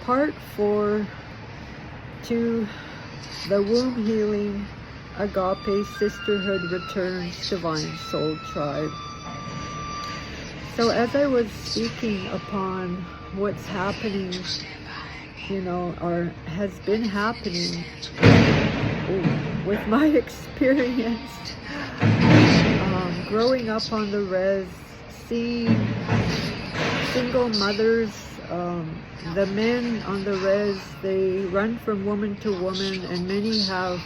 Part 4 to the Womb Healing Agape Sisterhood Returns Divine Soul Tribe. So as I was speaking upon what's happening, or has been happening with my experience growing up on the res, seeing single mothers, the men on the res, they run from woman to woman, and many have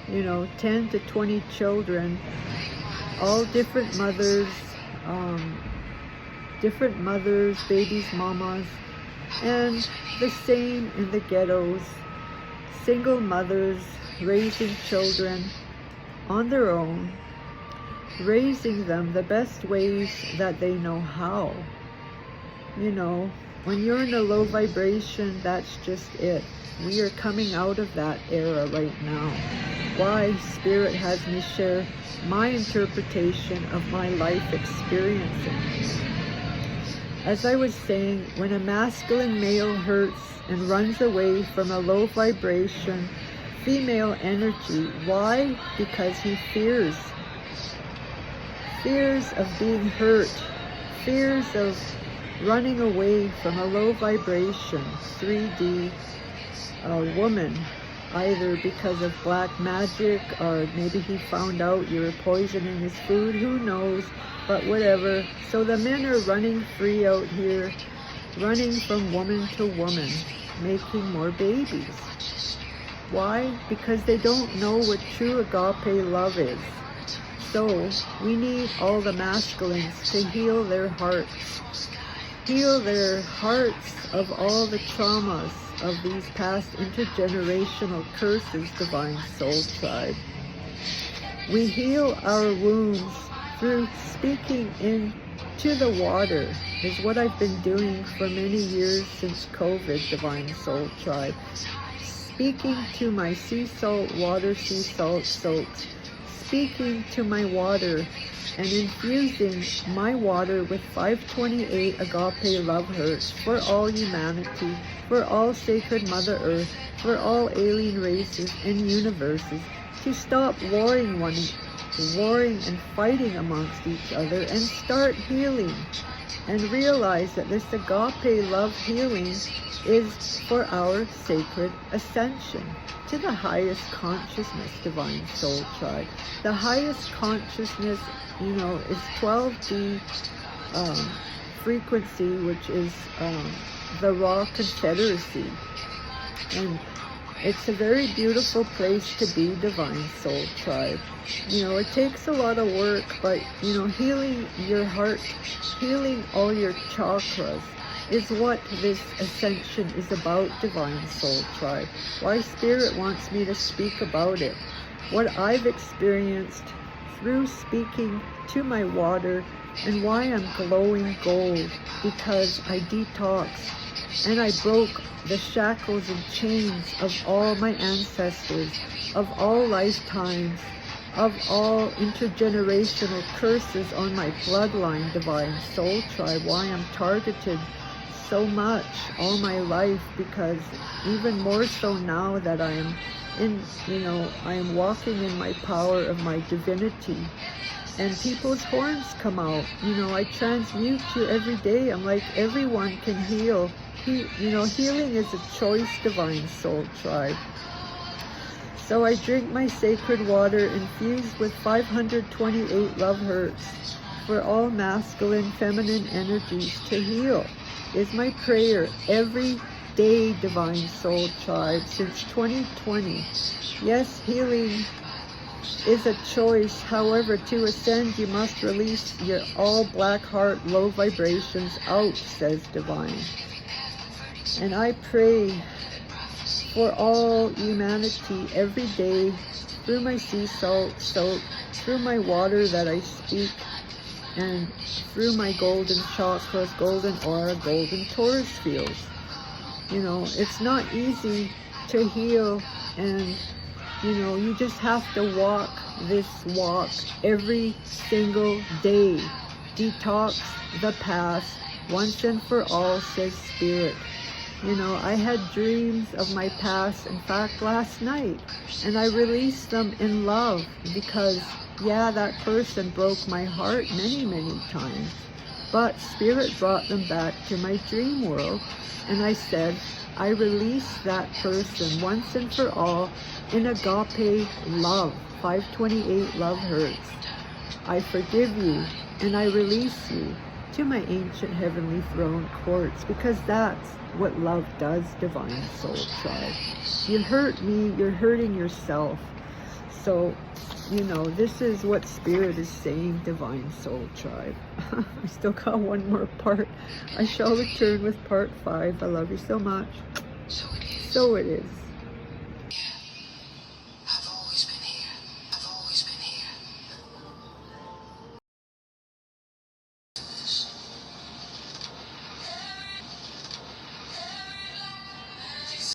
10 to 20 children, all different mothers, babies, mamas, and the same in the ghettos, single mothers raising children on their own, raising them the best ways that they know how. When you're in a low vibration, that's just it. We are coming out of that era right now. Why Spirit has me share my interpretation of my life experiencing. As I was saying, when a masculine male hurts and runs away from a low vibration female energy, why? Because he fears of being hurt, fears of running away from a low vibration 3D woman, either because of black magic, or maybe he found out you were poisoning his food, who knows, but whatever. So the men are running free out here, running from woman to woman, making more babies. Why? Because they don't know what true agape love is. So we need all the masculines to heal their hearts of all the traumas of these past intergenerational curses, Divine Soul Tribe. We heal our wounds through speaking into the water, is what I've been doing for many years since COVID, Divine Soul Tribe. Speaking to my sea salt water, sea salt soaks, speaking to my water and infusing my water with 528 agape love hearts for all humanity, for all sacred Mother Earth, for all alien races and universes, to stop warring and fighting amongst each other and start healing, and realize that this agape love healing is for our sacred ascension to the highest consciousness, Divine Soul Tribe. The highest consciousness, is 12D frequency, which is the Raw Confederacy. And it's a very beautiful place to be, Divine Soul Tribe. It takes a lot of work, but, healing your heart, healing all your chakras is what this ascension is about, Divine Soul Tribe. Why Spirit wants me to speak about it. What I've experienced through speaking to my water, and why I'm glowing gold, because I detoxed and I broke the shackles and chains of all my ancestors, of all lifetimes, of all intergenerational curses on my bloodline, Divine Soul Tribe. Why I'm targeted so much all my life, because even more so now that I am I am walking in my power of my divinity, and people's horns come out. I transmute you every day. I'm like, everyone can heal. Healing is a choice, Divine Soul Tribe. So I drink my sacred water infused with 528 love hearts for all masculine, feminine energies to heal, is my prayer every day, Divine Soul Tribe, since 2020. Yes, healing is a choice. However, to ascend, you must release your all black heart, low vibrations out, says Divine. And I pray for all humanity every day through my sea salt soak, through my water that I speak, and through my golden chakras, golden aura, golden Taurus fields. It's not easy to heal, and you just have to walk this walk every single day. Detox the past once and for all, says Spirit. You know, I had dreams of my past, in fact, last night, and I released them in love because, yeah, that person broke my heart many, many times. But Spirit brought them back to my dream world, and I said, I release that person once and for all in agape love, 528 love hertz. I forgive you, and I release you to my ancient heavenly throne courts, because that's what love does, Divine Soul Tribe. You hurt me, you're hurting yourself. So, you know, this is what Spirit is saying, Divine Soul Tribe. I still got one more part. I shall return with part 5. I love you so much. So it is.